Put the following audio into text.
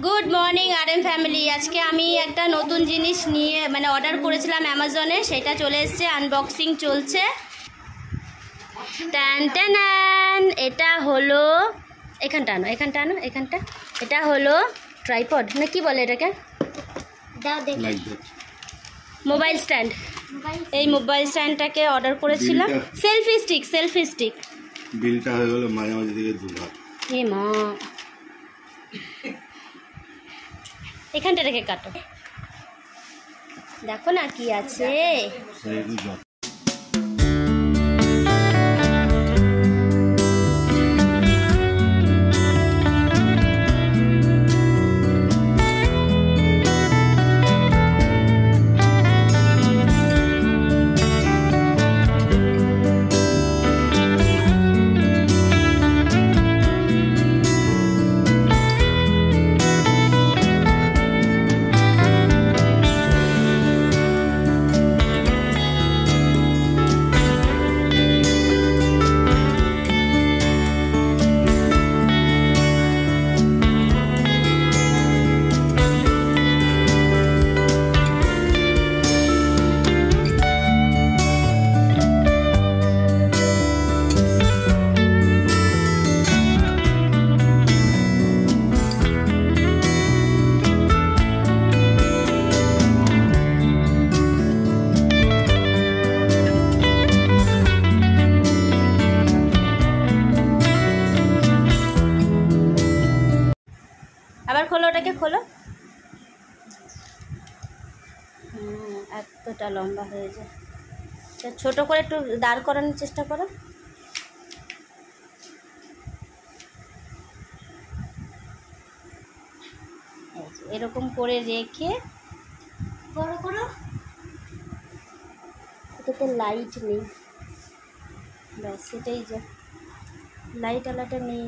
Good morning RM family. আজকে আমি একটা নতুন জিনিস নিয়ে অর্ডার করেছিলাম অ্যামাজনে, সেটা চলে এসেছে, আনবক্সিং চলছে। টান টান, এটা হলো এখানটা এটা হলো ট্রাইপড না কি বলে এটাকে, মোবাইল স্ট্যান্ড। এই মোবাইল স্ট্যান্ডটাকে অর্ডার করেছিলাম। সেলফি স্টিক বিলটা হয়ে গেল মাঝামাঝি দিকে দুবার। এ মা, এখানটা রেখে কাটো, দেখো না কি আছে। আবার খোলো, ওটাকে খোলো। এতটা লম্বা হয়ে যায়, ছোট করে একটু দাঁড় করানোর চেষ্টা করো। এরকম করে রেখে বড় করো। এটাতে লাইট নেই, ব্যাস এটাই, যে লাইট আলাটা নেই।